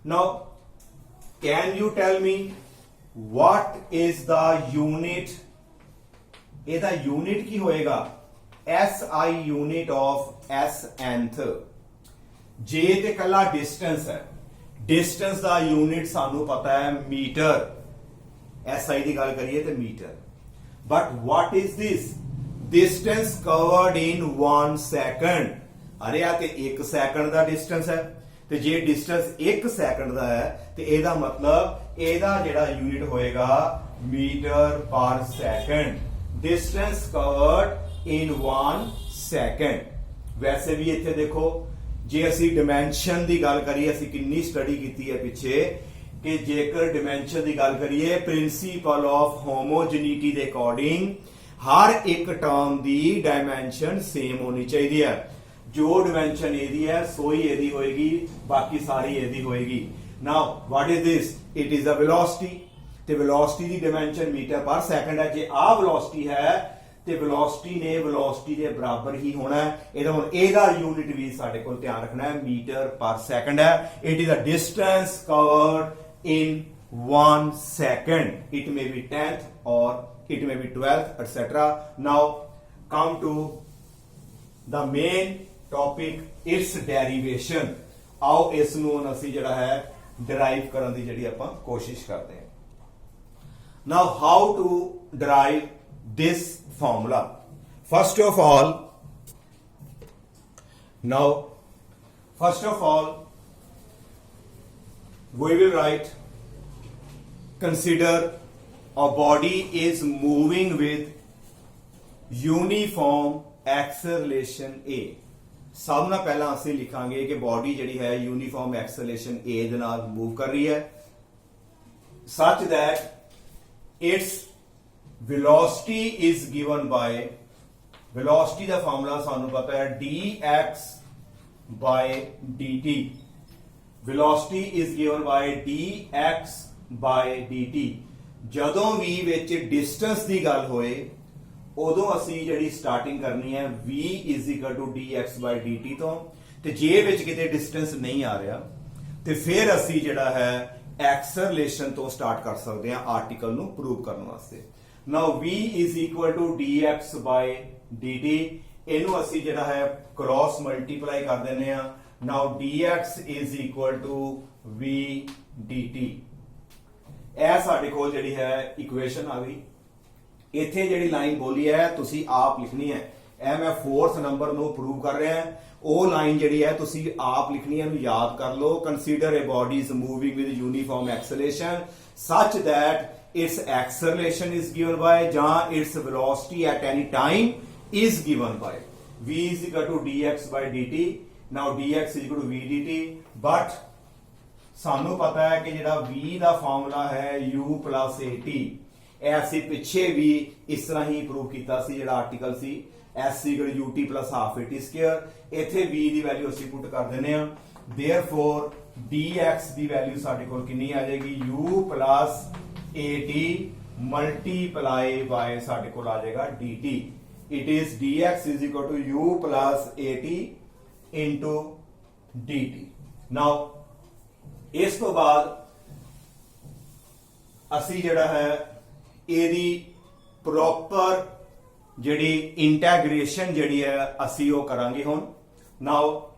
Now can you tell me what is the unit? ਇਹਦਾ ਯੂਨਿਟ ਕੀ ਹੋਏਗਾ? SI unit of S nth। ਜੇ ਤੇ ਕੱਲਾ ਡਿਸਟੈਂਸ ਹੈ, ਡਿਸਟੈਂਸ ਦਾ ਯੂਨਿਟ ਸਾਨੂੰ ਪਤਾ ਹੈ ਮੀਟਰ, SI ਦੀ ਗੱਲ ਕਰੀਏ ਤੇ metre. But what is this? distance covered in 1 second। ਅਰੇ ਆ ਤੇ 1 ਸੈਕਿੰਡ ਦਾ ਡਿਸਟੈਂਸ ਹੈ, ਤੇ ਜੇ ਡਿਸਟੈਂਸ 1 ਸੈਕਿੰਡ ਦਾ ਹੈ ਤੇ ਇਹਦਾ ਮਤਲਬ ਇਹਦਾ ਜਿਹੜਾ ਯੂਨਿਟ ਹੋਏਗਾ metre per second. distance covered in 1 second। ਵੈਸੇ ਵੀ ਇੱਥੇ ਦੇਖੋ, ਜੇ ਅਸੀਂ ਡਾਈਮੈਂਸ਼ਨ ਦੀ ਗੱਲ ਕਰੀਏ, ਅਸੀਂ ਕਿੰਨੀ ਸਟੱਡੀ ਕੀਤੀ ਹੈ ਪਿੱਛੇ ਕਿ ਜੇਕਰ ਡਾਈਮੈਂਸ਼ਨ ਦੀ ਗੱਲ ਕਰੀਏ ਪ੍ਰਿੰਸੀਪਲ ਆਫ ਹੋਮੋਜੀਨਿਟੀ ਦੇ ਅਕੋਰਡਿੰਗ ਹਰ ਇੱਕ ਟਰਮ ਦੀ ਡਾਈਮੈਂਸ਼ਨ ਸੇਮ ਹੋਣੀ ਚਾਹੀਦੀ ਹੈ। ਜੋ ਡਾਈਮੈਂਸ਼ਨ ਇਹਦੀ ਹੈ ਸੋ ਹੀ ਇਹਦੀ ਹੋਏਗੀ, ਬਾਕੀ ਸਾਰੀ ਇਹਦੀ ਹੋਏਗੀ। Now what is this? It is a velocity, ਤੇ ਵੈਲੋਸਿਟੀ ਦੀ ਡਾਈਮੈਂਸ਼ਨ ਮੀਟਰ ਪਰ ਸੈਕਿੰਡ ਹੈ। ਜੇ ਆਹ ਵੈਲੋਸਿਟੀ ਹੈ ਤੇ ਵੈਲੋਸਿਟੀ ਨੇ ਵੈਲੋਸਿਟੀ ਦੇ ਬਰਾਬਰ ਹੀ ਹੋਣਾ ਹੈ। ਇਹਦਾ ਹੁਣ ਇਹਦਾ ਯੂਨਿਟ ਵੀ ਸਾਡੇ ਕੋਲ ਧਿਆਨ ਰੱਖਣਾ ਹੈ, ਮੀਟਰ ਪਰ ਸੈਕਿੰਡ ਹੈ। It is a distance covered in 1 second। It may be 10th or it may be 12th etc। now come to the main topic, its derivation। ਆਓ ਇਸ ਨੂੰ ਅਸੀਂ ਜਿਹੜਾ ਹੈ ਡਰਾਈਵ ਕਰਨ ਦੀ ਜਿਹੜੀ ਆਪਾਂ ਕੋਸ਼ਿਸ਼ ਕਰਦੇ ਹਾਂ। now how to derive this formula? first of all we will write, consider a body is moving with uniform acceleration A। ਸਭ ਨਾਲ ਪਹਿਲਾਂ ਅਸੀਂ ਲਿਖਾਂਗੇ ਕਿ ਬਾਡੀ ਜਿਹੜੀ ਹੈ ਯੂਨੀਫਾਰਮ ਐਕਸਲਰੇਸ਼ਨ A ਦੇ ਨਾਲ ਮੂਵ ਕਰ ਰਹੀ ਹੈ, such that its velocity is given by, velocity the formula ਸਾਨੂੰ ਪਤਾ ਹੈ dx by dt। velocity is given by dx by dt। ਜਦੋਂ ਵੀ ਵਿੱਚ ਡਿਸਟੈਂਸ ਦੀ ਗੱਲ ਹੋਏ ਉਦੋਂ ਅਸੀਂ ਜਿਹੜੀ ਸਟਾਰਟਿੰਗ ਕਰਨੀ ਹੈ v dx by dt ਤੋਂ, ਤੇ ਜੇ ਵਿੱਚ ਕਿਤੇ ਡਿਸਟੈਂਸ ਨਹੀਂ ਆ ਰਿਹਾ ਤੇ ਫਿਰ ਅਸੀਂ ਜਿਹੜਾ ਹੈ ਐਕਸਲਰੇਸ਼ਨ ਤੋਂ ਸਟਾਰਟ ਕਰ ਸਕਦੇ ਹਾਂ ਆਰਟੀਕਲ ਨੂੰ ਪ੍ਰੂਵ ਕਰਨ ਵਾਸਤੇ। ਨਾਓ v dx by dt, ਇਹਨੂੰ ਅਸੀਂ ਜਿਹੜਾ ਹੈ ਕ੍ਰਾਸ ਮਲਟੀਪਲਾਈ ਕਰ ਦਿੰਦੇ ਆ। ਨਾਓ dx v dt। ਇਹ ਸਾਡੇ ਕੋਲ ਜਿਹੜੀ ਹੈ ਇਕੁਏਸ਼ਨ ਆ ਗਈ। ਇੱਥੇ ਜਿਹੜੀ ਲਾਈਨ ਬੋਲੀ ਹੈ ਤੁਸੀਂ ਆਪ ਲਿਖਣੀ ਹੈ, ਇਹ ਮੈਂ 4th ਨੰਬਰ ਨੂੰ ਪ੍ਰੂਵ ਕਰ ਰਿਹਾ। ਉਹ ਲਾਈਨ ਜਿਹੜੀ ਹੈ ਤੁਸੀਂ ਆਪ ਲਿਖਣੀ ਹੈ, ਇਹਨੂੰ ਯਾਦ ਕਰ ਲਓ। Consider a body is moving with uniform acceleration such that its acceleration is given by ਜਾਂ its velocity at any time is given by v is equal to dx by dt। now dx is equal to v dt, but ਸਾਨੂੰ ਪਤਾ ਹੈ ਕਿ ਜਿਹੜਾ v ਦਾ formula ਹੈ u plus at, ਇਹ ਅਸੀਂ ਪਿੱਛੇ ਵੀ ਇਸ ਤਰ੍ਹਾਂ ਹੀ ਪ੍ਰੂਵ ਕੀਤਾ ਸੀ। ਜਿਹੜਾ article C s equal to ut plus half at square, ਇੱਥੇ v ਦੀ ਵੈਲਿਊ ਅਸੀਂ ਪੁੱਟ ਕਰ ਦਿੰਦੇ ਆ। therefore dx ਦੀ ਵੈਲਿਊ ਸਾਡੇ ਕੋਲ ਕਿੰਨੀ ਆ ਜਾਏਗੀ, u plus at multiply by ਸਾਡੇ ਕੋਲ ਆ ਜਾਏਗਾ dt। it is dx is equal to u plus at into dt। now ਇਸ ਤੋਂ ਬਾਅਦ ਅਸੀਂ ਜਿਹੜਾ ਹੈ ਇਹਦੀ ਪ੍ਰੋਪਰ ਜਿਹੜੀ ਇੰਟੈਗ੍ਰੇਸ਼ਨ ਜਿਹੜੀ ਹੈ ਅਸੀਂ ਉਹ ਕਰਾਂਗੇ ਹੁਣ। ਨਾਓ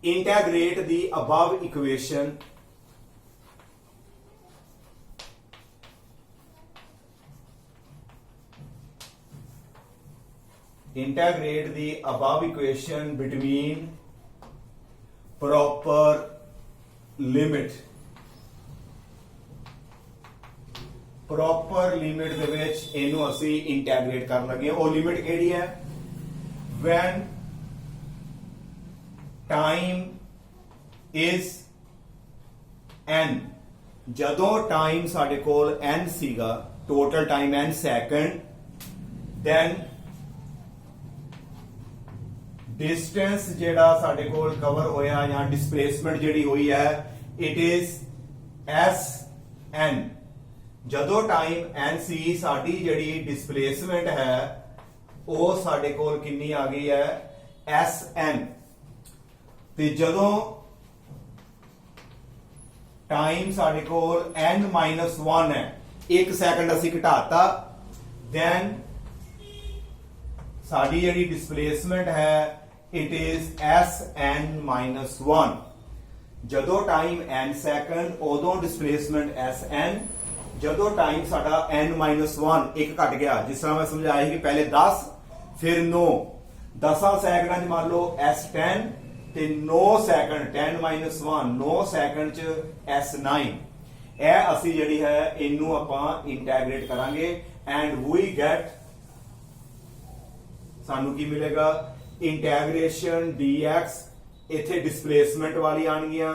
ਇੰਟੈਗ੍ਰੇਟ ਦੀ above equation between proper limit ਦੇ ਵਿੱਚ ਇਹਨੂੰ ਅਸੀਂ ਇੰਟੈਗਰੇਟ ਕਰਨ ਲੱਗੇ ਹਾਂ। ਉਹ ਲਿਮਿਟ ਕਿਹੜੀ ਹੈ, when time is n, ਜਦੋਂ ਟਾਈਮ ਸਾਡੇ ਕੋਲ n ਸੀਗਾ, total time n second, then distance ਜਿਹੜਾ ਸਾਡੇ ਕੋਲ ਕਵਰ ਹੋਇਆ ਜਾਂ ਡਿਸਪਲੇਸਮੈਂਟ ਜਿਹੜੀ ਹੋਈ ਹੈ, ਇਟ ਇਜ਼ sn। ਜਦੋਂ ਟਾਈਮ n ਸੀ, ਸਾਡੀ ਜਿਹੜੀ ਡਿਸਪਲੇਸਮੈਂਟ ਹੈ ਉਹ ਸਾਡੇ ਕੋਲ ਕਿੰਨੀ ਆ ਗਈ ਹੈ, sn। ਤੇ ਜਦੋਂ ਟਾਈਮ ਸਾਡੇ ਕੋਲ n-1 ਹੈ, 1 ਸੈਕਿੰਡ ਅਸੀਂ ਘਟਾਤਾ, then ਸਾਡੀ ਜਿਹੜੀ ਡਿਸਪਲੇਸਮੈਂਟ ਹੈ it is sn-1। ਜਦੋਂ ਟਾਈਮ n ਸੈਕਿੰਡ ਉਦੋਂ ਡਿਸਪਲੇਸਮੈਂਟ sn। ਜਦੋਂ ਟਾਈਮ ਸਾਡਾ n-1 ਇੱਕ ਘਟ ਗਿਆ, ਜਿਸ ਤਰ੍ਹਾਂ ਮੈਂ ਸਮਝਾਇਆ ਸੀ ਕਿ ਪਹਿਲੇ 10 ਫਿਰ 9, 10 ਸੈਕਿੰਡਾਂ 'ਚ ਮੰਨ ਲਓ s10 ਤੇ 9 ਸੈਕਿੰਡ 10-1 9 ਸੈਕਿੰਡ 'ਚ s9। ਇਹ ਅਸੀਂ ਜਿਹੜੀ ਹੈ ਇਹਨੂੰ ਆਪਾਂ ਇੰਟੈਗਰੇਟ ਕਰਾਂਗੇ ਐਂਡ ਵੀ ਗੈਟ, ਸਾਨੂੰ ਕੀ ਮਿਲੇਗਾ, ਇੰਟੈਗਰੇਸ਼ਨ dx, ਇੱਥੇ ਡਿਸਪਲੇਸਮੈਂਟ ਵਾਲੀ ਆਣਗੀਆਂ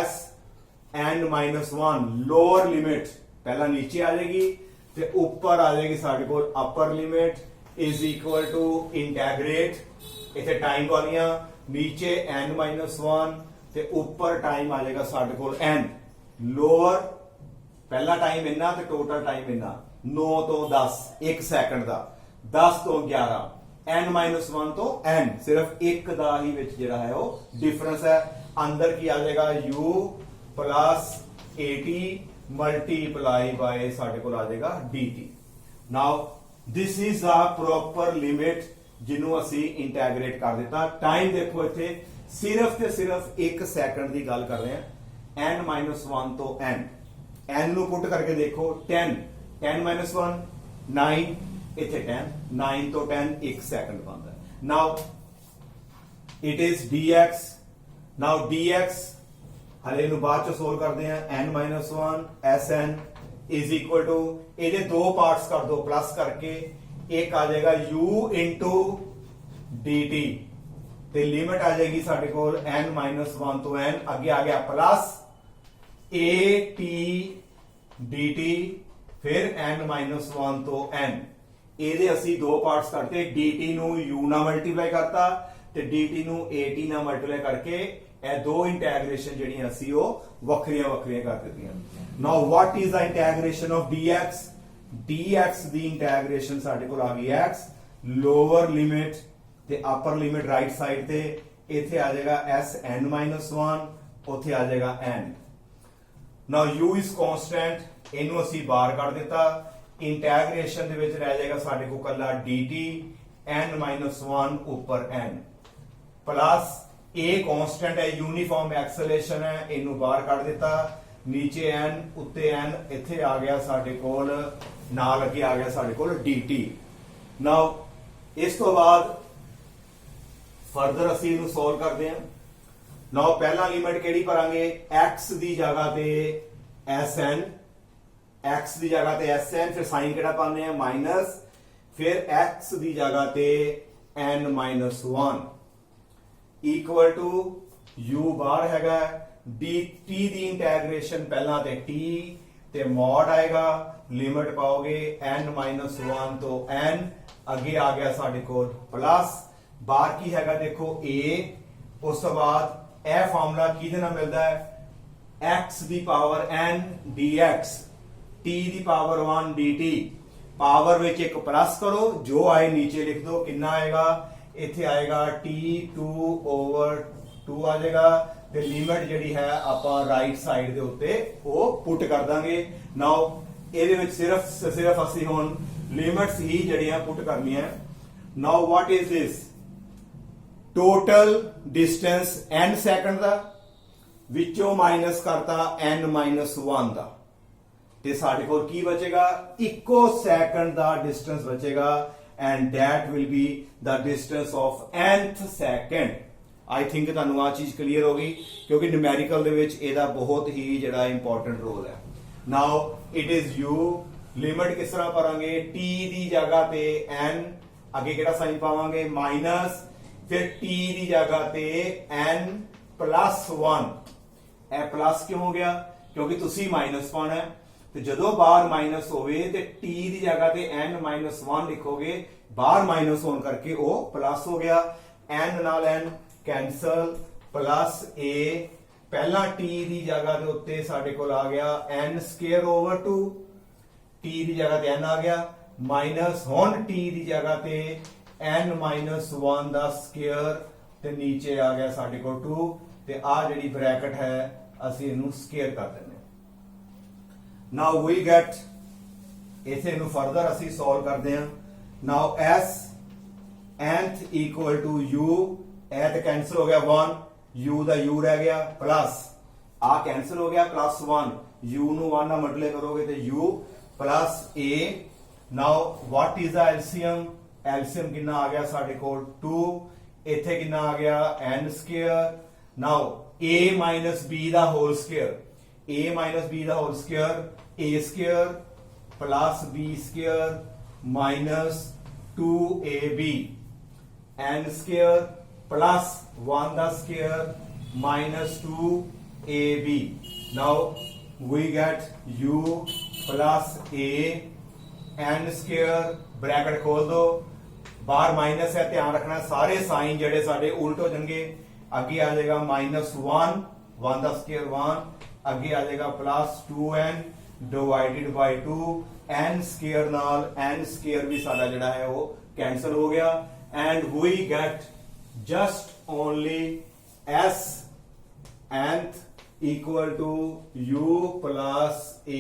sn-1 ਲੋਅਰ ਲਿਮਿਟ ਪਹਿਲਾਂ ਨੀਚੇ ਆ ਜਾਏਗੀ ਤੇ ਉੱਪਰ ਆ ਜਾਏਗੀ ਸਾਡੇ ਕੋਲ ਅਪਰ ਲਿਮਿਟ ਇਜ਼ ਇਕੁਅਲ ਟੂ ਇੰਟੈਗਰੇਟ, ਇੱਥੇ ਟਾਈਮ ਵਾਲੀਆਂ ਨੀਚੇ n-1 ਤੇ ਉੱਪਰ ਟਾਈਮ ਆ ਜਾਏਗਾ ਸਾਡੇ ਕੋਲ n। ਲੋਅਰ ਪਹਿਲਾ ਟਾਈਮ ਇੰਨਾ ਤੇ ਟੋਟਲ ਟਾਈਮ ਇੰਨਾ, 9 ਤੋਂ 10 1 ਸੈਕਿੰਡ ਦਾ, 10 ਤੋਂ 11, n-1 ਤੋਂ n, ਸਿਰਫ ਇੱਕ ਦਾ ਹੀ ਵਿੱਚ ਜਿਹੜਾ ਹੈ ਉਹ ਡਿਫਰੈਂਸ ਹੈ। ਅੰਦਰ ਕੀ ਆ ਜਾਏਗਾ, u plus at multiply by ਸਾਡੇ ਕੋਲ ਆ ਜਾਏਗਾ dt। ਨਾਓ ਦਿਸ ਇਜ਼ ਆ ਪ੍ਰੋਪਰ ਲਿਮਿਟ ਜਿਹਨੂੰ ਅਸੀਂ ਇੰਟੈਗਰੇਟ ਕਰ ਦਿੱਤਾ। ਟਾਈਮ ਦੇਖੋ ਇੱਥੇ ਸਿਰਫ ਤੇ ਸਿਰਫ 1 ਸੈਕਿੰਡ ਦੀ ਗੱਲ ਕਰ ਰਹੇ ਹਾਂ, n-1 ਤੋਂ n, n ਨੂੰ ਪੁੱਟ ਕਰਕੇ ਦੇਖੋ 10 10-1 9, ਇੱਥੇ 10 9 ਤੋਂ 10 1 ਸੈਕਿੰਡ ਬਣਦਾ ਹੈ। ਨਾਓ it is dx। Now dx ਹਲੇ ਇਹਨੂੰ ਬਾਅਦ ਚ ਸੋਲਵ ਕਰਦੇ ਆ, n-1 sn is equal to, ਇਹਦੇ ਦੋ ਪਾਰਟਸ ਕਰ ਦੋ ਪਲੱਸ ਕਰਕੇ, ਇੱਕ ਆ ਜਾਏਗਾ u into dt ਤੇ ਲਿਮਿਟ ਆ ਜਾਏਗੀ ਸਾਡੇ ਕੋਲ n-1 ਤੋਂ n, ਅੱਗੇ ਆ ਗਿਆ ਪਲੱਸ at dt, ਫਿਰ n-1 ਤੋਂ n। ਇਹਦੇ ਅਸੀਂ ਦੋ ਪਾਰਟਸ ਕਰਤੇ, dt ਨੂੰ u ਨਾਲ ਮਲਟੀਪਲਾਈ ਕਰਤਾ ਤੇ dt ਨੂੰ at ਨਾਲ ਮਲਟੀਪਲਾਈ ਕਰਕੇ ਇਹ ਦੋ ਇੰਟੈਗਰੇਸ਼ਨ ਜਿਹੜੀਆਂ ਅਸੀਂ ਉਹ ਵੱਖਰੀਆਂ ਵੱਖਰੀਆਂ ਕਰ ਦਿੱਤੀਆਂ। Now what is the integration of dx, dx ਦੀ ਇੰਟੈਗਰੇਸ਼ਨ ਸਾਡੇ ਕੋਲ ਆ ਗਈ x, ਲੋਅਰ ਲਿਮਿਟ ਤੇ ਅਪਰ ਲਿਮਿਟ ਰਾਈਟ ਸਾਈਡ ਤੇ, ਇੱਥੇ ਆ ਜਾਏਗਾ sn-1, ਉੱਥੇ ਆ ਜਾਏਗਾ n। Now u is constant, ਇਹਨੂੰ ਅਸੀਂ ਬਾਹਰ ਕੱਢ ਦਿੱਤਾ, ਇੰਟੈਗਰੇਸ਼ਨ ਦੇ ਵਿੱਚ ਰਹਿ ਜਾਏਗਾ ਸਾਡੇ ਕੋਲ ਕੱਲਾ dt n-1 ਉੱਪਰ n ਪਲੱਸ ਇਹ ਕਾਂਸਟੈਂਟ ਹੈ, ਯੂਨੀਫਾਰਮ ਐਕਸਲੇਸ਼ਨ ਹੈ, ਇਹਨੂੰ ਬਾਹਰ ਕੱਢ ਦਿੱਤਾ, ਨੀਚੇ n ਉੱਤੇ n, ਇੱਥੇ ਆ ਗਿਆ ਸਾਡੇ ਕੋਲ ਨਾਲ ਅੱਗੇ ਆ ਗਿਆ ਸਾਡੇ ਕੋਲ dt। ਨਾਓ ਇਸ ਤੋਂ ਬਾਅਦ ਫਰਦਰ ਅਸੀਂ ਇਹਨੂੰ ਸੋਲਵ ਕਰਦੇ ਹਾਂ। ਨਾਓ ਪਹਿਲਾ ਲਿਮਿਟ ਕਿਹੜੀ ਭਰਾਂਗੇ, x ਦੀ ਜਗ੍ਹਾ ਤੇ sn, x ਦੀ ਜਗ੍ਹਾ ਤੇ sn, ਫਿਰ ਸਾਈਨ ਕਿਹੜਾ ਪਾਉਂਦੇ ਆ ਮਾਈਨਸ, ਫਿਰ x ਦੀ ਜਗ੍ਹਾ ਤੇ n - 1 ਇਕੁਅਲ ਟੂ u ਬਾਹਰ ਹੈਗਾ dt ਦੀ ਇੰਟੈਗ੍ਰੇਸ਼ਨ ਪਹਿਲਾਂ ਤੇ t ਤੇ ਮੋਡ ਆਏਗਾ, ਲਿਮਿਟ ਪਾਓਗੇ n - 1 ਤੋਂ n, ਅੱਗੇ ਆ ਗਿਆ ਸਾਡੇ ਕੋਲ ਪਲੱਸ, ਬਾਹਰ ਕੀ ਹੈਗਾ ਦੇਖੋ a, ਉਸ ਤੋਂ ਬਾਅਦ ਇਹ ਫਾਰਮੂਲਾ ਕਿਹਦੇ ਨਾਲ ਮਿਲਦਾ ਹੈ, x ਦੀ ਪਾਵਰ n dx, t ਦੀ ਪਾਵਰ 1 dt, ਪਾਵਰ ਵਿੱਚ ਇੱਕ ਪਲੱਸ ਕਰੋ, ਜੋ ਆਏ ਨੀਚੇ ਲਿਖ ਦੋ, ਕਿੰਨਾ ਆਏਗਾ, ਇੱਥੇ ਆਏਗਾ t2/2 ਆ ਜਾਏਗਾ, ਤੇ ਲਿਮਿਟ ਜਿਹੜੀ ਹੈ ਆਪਾਂ ਰਾਈਟ ਸਾਈਡ ਦੇ ਉੱਤੇ ਉਹ ਪੁੱਟ ਕਰ ਦਾਂਗੇ। ਨਾਓ ਇਹਦੇ ਵਿੱਚ ਸਿਰਫ ਅਸੀਂ ਹੁਣ ਲਿਮਿਟਸ ਹੀ ਜਿਹੜੀਆਂ ਪੁੱਟ ਕਰਨੀਆਂ। Now what is this, total distance n second ਦਾ, ਵਿੱਚੋਂ ਮਾਈਨਸ ਕਰਤਾ n - 1 ਦਾ, ਤੇ ਸਾਡੇ ਕੋਲ ਕੀ ਬਚੇਗਾ, ਇੱਕੋ ਸੈਕਿੰਡ ਦਾ ਡਿਸਟੈਂਸ ਬਚੇਗਾ, and that will be the distance of nth second। I think ਤੁਹਾਨੂੰ ਆ ਚੀਜ਼ ਕਲੀਅਰ ਹੋ ਗਈ, ਕਿਉਂਕਿ ਨਿਊਮੈਰੀਕਲ ਦੇ ਵਿੱਚ ਇਹਦਾ ਬਹੁਤ ਹੀ ਜਿਹੜਾ ਇੰਪੋਰਟੈਂਟ ਰੋਲ ਹੈ। ਨਾਓ ਇਟ ਇਜ਼ u, ਲਿਮਿਟ ਕਿਸ ਤਰ੍ਹਾਂ ਭਰਾਂਗੇ, t ਦੀ ਜਗ੍ਹਾ ਤੇ n, ਅੱਗੇ ਕਿਹੜਾ ਸਾਈਨ ਪਾਵਾਂਗੇ ਮਾਈਨਸ, ਫਿਰ t ਦੀ ਜਗ੍ਹਾ ਤੇ n + 1, ਇਹ ਪਲੱਸ ਕਿਉਂ ਹੋ ਗਿਆ, ਕਿਉਂਕਿ ਤੁਸੀਂ ਮਾਈਨਸ ਪਾਉਣਾ ਹੈ, ਤੇ ਜਦੋਂ ਬਾਹਰ ਮਾਈਨਸ ਹੋਵੇ ਤੇ t ਦੀ ਜਗ੍ਹਾ ਤੇ n - 1 ਲਿਖੋਗੇ, ਬਾਹਰ ਮਾਈਨਸ ਹੋਣ ਕਰਕੇ ਉਹ ਪਲੱਸ ਹੋ ਗਿਆ, n ਨਾਲ n ਕੈਂਸਲ, ਪਲੱਸ a, ਪਹਿਲਾਂ t ਦੀ ਜਗ੍ਹਾ ਦੇ ਉੱਤੇ ਸਾਡੇ ਕੋਲ ਆ ਗਿਆ n²/2, t ਦੀ ਜਗ੍ਹਾ ਤੇ n ਆ ਗਿਆ, ਮਾਈਨਸ ਹੁਣ t ਦੀ ਜਗ੍ਹਾ ਤੇ n - 1 ਦਾ ਸਕੁਅਰ, ਤੇ ਨੀਚੇ ਆ ਗਿਆ ਸਾਡੇ ਕੋਲ 2, ਤੇ ਆ ਜਿਹੜੀ ਬ੍ਰੈਕਟ ਹੈ ਅਸੀਂ ਇਹਨੂੰ ਸਕੁਅਰ ਕਰ ਦਿੰਦੇ। ਨਾਓ ਵੀ ਗੈਟ, ਇਥੇ ਨੂੰ ਫਰਦਰ ਅਸੀਂ ਸੋਲਵ ਕਰਦੇ ਹਾਂ। Now s nth equal to u, ਇਹ ਤੇ ਕੈਂਸਲ ਹੋ ਗਿਆ 1, u ਦਾ u ਰਹਿ ਗਿਆ, ਪਲੱਸ ਆ ਕੈਂਸਲ ਹੋ ਗਿਆ, ਪਲੱਸ 1, u ਨੂੰ 1 ਨਾਲ ਮਲਟੀਪਲਾਈ ਕਰੋਗੇ ਤੇ u plus a। Now what is the LCM, LCM ਕਿੰਨਾ ਆ ਗਿਆ ਸਾਡੇ ਕੋਲ 2, ਇੱਥੇ ਕਿੰਨਾ ਆ ਗਿਆ n²। Now a - b the whole square, a - b the whole square, a² + b² minus 2ab, n² plus 1 the square minus 2ab. Now we get u plus a n square, bracket खोल दो, बाहर minus है, ध्यान रखना सारे sign जेडे साडे उल्ट हो जाएंगे, आगे आ जाएगा -1 1 का स्क्वायर 1, आगे आ जाएगा +2n divided by 2, n square नाल n स्क्वायर भी साडा जेड़ा है वो कैंसिल हो गया, and we get just only s nth equal to u plus a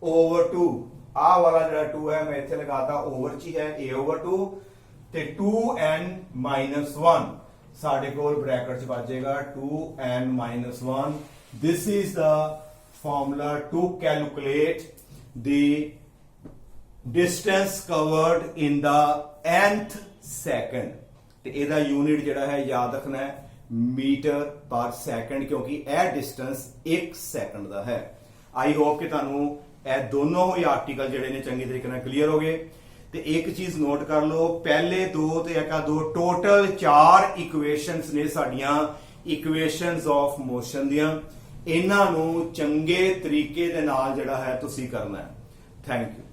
over 2। आ वाला जरा 2 है मैं इथे लगाता ओवर ची है a ओवर 2 ते 2n माइनस 1 साडे कोल ब्रैकेट च बचेगा 2n minus 1। This is the formula to calculate the distance covered in the nth second। ਤੇ ਇਹਦਾ यूनिट ਜਿਹੜਾ ਹੈ याद रखना है मीटर पर सेकंड, क्योंकि यह डिस्टेंस 1 सेकंड ਦਾ है। आई होप कि ਤੁਹਾਨੂੰ ਇਹ ਦੋਨੋਂ ਹੀ ਆਰਟੀਕਲ ਜਿਹੜੇ ਨੇ ਚੰਗੀ ਤਰੀਕੇ ਨਾਲ ਕਲੀਅਰ ਹੋ ਗਏ। ਤੇ ਇੱਕ ਚੀਜ਼ ਨੋਟ ਕਰ ਲਓ, ਪਹਿਲੇ ਦੋ ਤੇ ਇੱਕ ਦੋ ਟੋਟਲ 4 ਇਕੁਏਸ਼ਨਸ ਨੇ ਸਾਡੀਆਂ ਇਕੁਏਸ਼ਨਸ ਆਫ ਮੋਸ਼ਨ ਦੀਆਂ। ਇਹਨਾਂ ਨੂੰ ਚੰਗੇ ਤਰੀਕੇ ਦੇ ਨਾਲ ਜਿਹੜਾ ਹੈ ਤੁਸੀਂ ਕਰਨਾ ਹੈ। Thank you.